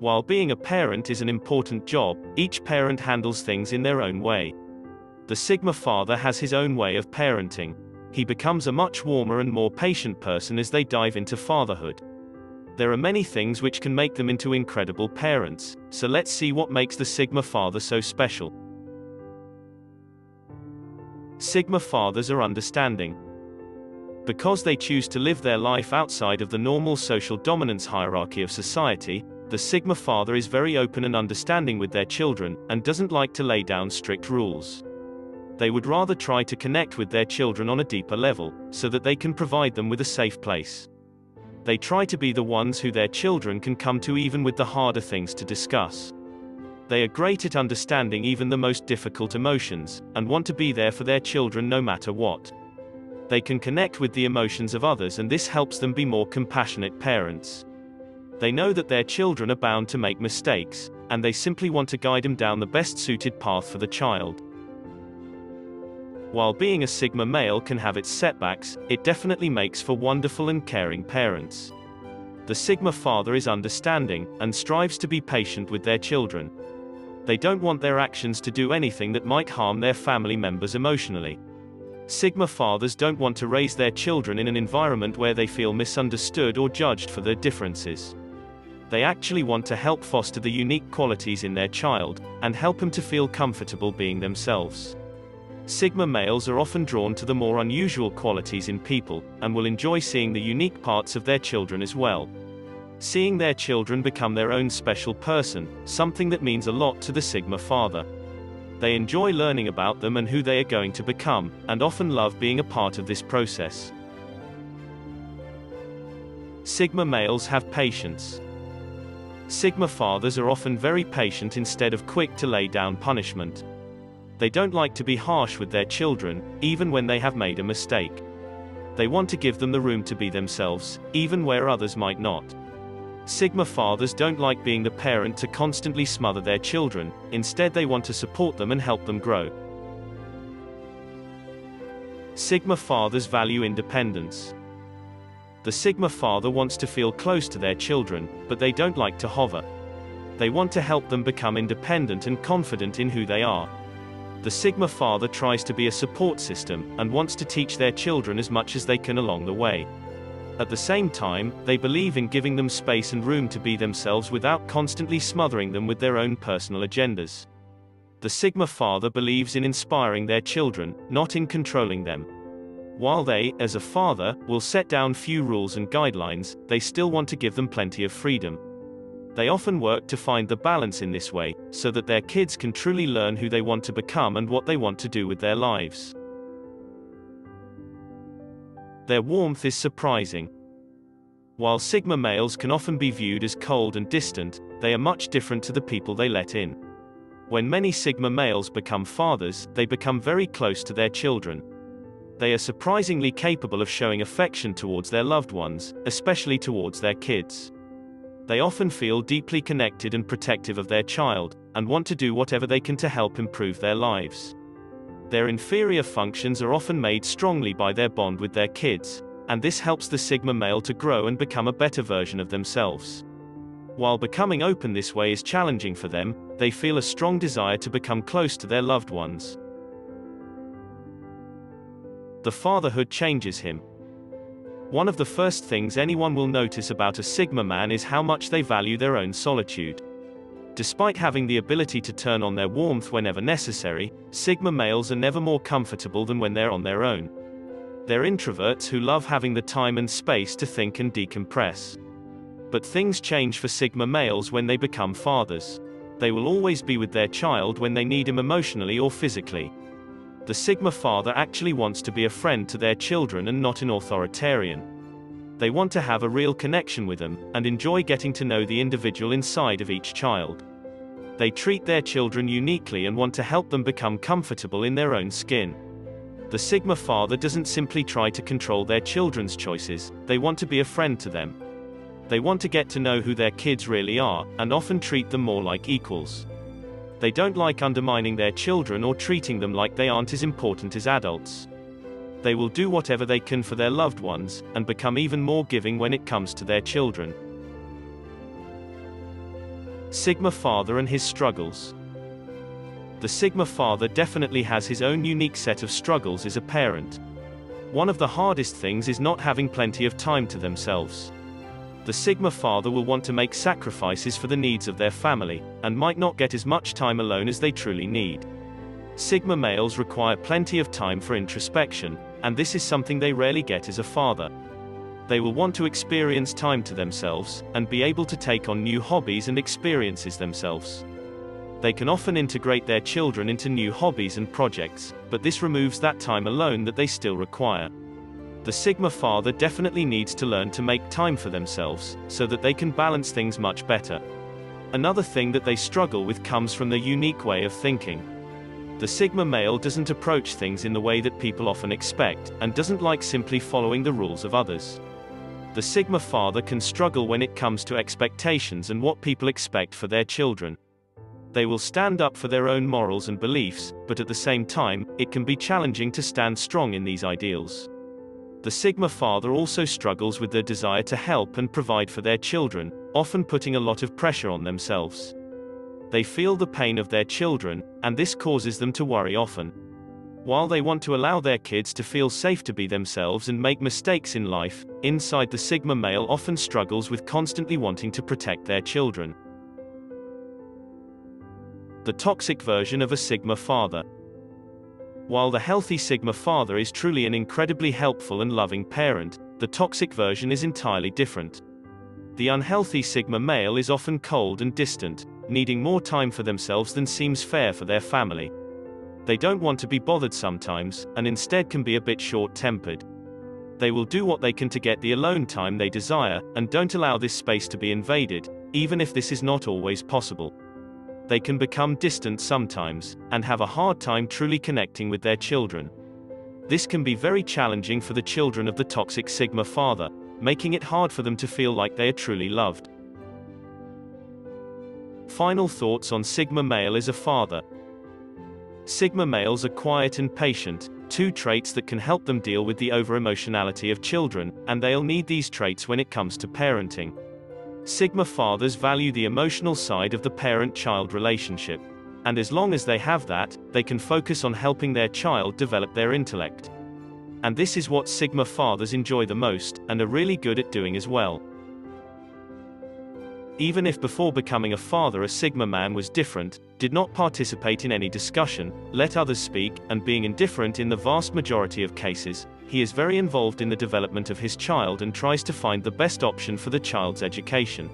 While being a parent is an important job, each parent handles things in their own way. The Sigma father has his own way of parenting. He becomes a much warmer and more patient person as they dive into fatherhood. There are many things which can make them into incredible parents, so let's see what makes the Sigma father so special. Sigma fathers are understanding. Because they choose to live their life outside of the normal social dominance hierarchy of society, the Sigma father is very open and understanding with their children, and doesn't like to lay down strict rules. They would rather try to connect with their children on a deeper level, so that they can provide them with a safe place. They try to be the ones who their children can come to even with the harder things to discuss. They are great at understanding even the most difficult emotions, and want to be there for their children no matter what. They can connect with the emotions of others, and this helps them be more compassionate parents. They know that their children are bound to make mistakes, and they simply want to guide them down the best suited path for the child. While being a Sigma male can have its setbacks, it definitely makes for wonderful and caring parents. The Sigma father is understanding, and strives to be patient with their children. They don't want their actions to do anything that might harm their family members emotionally. Sigma fathers don't want to raise their children in an environment where they feel misunderstood or judged for their differences. They actually want to help foster the unique qualities in their child, and help them to feel comfortable being themselves. Sigma males are often drawn to the more unusual qualities in people, and will enjoy seeing the unique parts of their children as well. Seeing their children become their own special person, something that means a lot to the Sigma father. They enjoy learning about them and who they are going to become, and often love being a part of this process. Sigma males have patience. Sigma fathers are often very patient instead of quick to lay down punishment. They don't like to be harsh with their children, even when they have made a mistake. They want to give them the room to be themselves, even where others might not. Sigma fathers don't like being the parent to constantly smother their children, instead they want to support them and help them grow. Sigma fathers value independence. The Sigma father wants to feel close to their children, but they don't like to hover. They want to help them become independent and confident in who they are. The Sigma father tries to be a support system, and wants to teach their children as much as they can along the way. At the same time, they believe in giving them space and room to be themselves without constantly smothering them with their own personal agendas. The Sigma father believes in inspiring their children, not in controlling them. While they, as a father, will set down few rules and guidelines, they still want to give them plenty of freedom. They often work to find the balance in this way, so that their kids can truly learn who they want to become and what they want to do with their lives. Their warmth is surprising. While Sigma males can often be viewed as cold and distant, they are much different to the people they let in. When many Sigma males become fathers, they become very close to their children. They are surprisingly capable of showing affection towards their loved ones, especially towards their kids. They often feel deeply connected and protective of their child, and want to do whatever they can to help improve their lives. Their inferior functions are often made strongly by their bond with their kids, and this helps the Sigma male to grow and become a better version of themselves. While becoming open this way is challenging for them, they feel a strong desire to become close to their loved ones. The fatherhood changes him. One of the first things anyone will notice about a Sigma man is how much they value their own solitude. Despite having the ability to turn on their warmth whenever necessary, Sigma males are never more comfortable than when they're on their own. They're introverts who love having the time and space to think and decompress. But things change for Sigma males when they become fathers. They will always be with their child when they need him emotionally or physically. The Sigma father actually wants to be a friend to their children and not an authoritarian. They want to have a real connection with them, and enjoy getting to know the individual inside of each child. They treat their children uniquely and want to help them become comfortable in their own skin. The Sigma father doesn't simply try to control their children's choices, they want to be a friend to them. They want to get to know who their kids really are, and often treat them more like equals. They don't like undermining their children or treating them like they aren't as important as adults. They will do whatever they can for their loved ones, and become even more giving when it comes to their children. Sigma father and his struggles. The Sigma father definitely has his own unique set of struggles as a parent. One of the hardest things is not having plenty of time to themselves. The Sigma father will want to make sacrifices for the needs of their family, and might not get as much time alone as they truly need. Sigma males require plenty of time for introspection, and this is something they rarely get as a father. They will want to experience time to themselves, and be able to take on new hobbies and experiences themselves. They can often integrate their children into new hobbies and projects, but this removes that time alone that they still require. The Sigma father definitely needs to learn to make time for themselves, so that they can balance things much better. Another thing that they struggle with comes from their unique way of thinking. The Sigma male doesn't approach things in the way that people often expect, and doesn't like simply following the rules of others. The Sigma father can struggle when it comes to expectations and what people expect for their children. They will stand up for their own morals and beliefs, but at the same time, it can be challenging to stand strong in these ideals. The Sigma father also struggles with their desire to help and provide for their children, often putting a lot of pressure on themselves. They feel the pain of their children, and this causes them to worry often. While they want to allow their kids to feel safe to be themselves and make mistakes in life, inside the Sigma male often struggles with constantly wanting to protect their children. The toxic version of a Sigma father. While the healthy Sigma father is truly an incredibly helpful and loving parent, the toxic version is entirely different. The unhealthy Sigma male is often cold and distant, needing more time for themselves than seems fair for their family. They don't want to be bothered sometimes, and instead can be a bit short-tempered. They will do what they can to get the alone time they desire, and don't allow this space to be invaded, even if this is not always possible. They can become distant sometimes, and have a hard time truly connecting with their children. This can be very challenging for the children of the toxic Sigma father, making it hard for them to feel like they are truly loved. Final thoughts on Sigma male as a father. Sigma males are quiet and patient, two traits that can help them deal with the over-emotionality of children, and they'll need these traits when it comes to parenting. Sigma fathers value the emotional side of the parent-child relationship. And as long as they have that, they can focus on helping their child develop their intellect. And this is what Sigma fathers enjoy the most, and are really good at doing as well. Even if before becoming a father a Sigma man was different, did not participate in any discussion, let others speak, and being indifferent in the vast majority of cases, he is very involved in the development of his child and tries to find the best option for the child's education.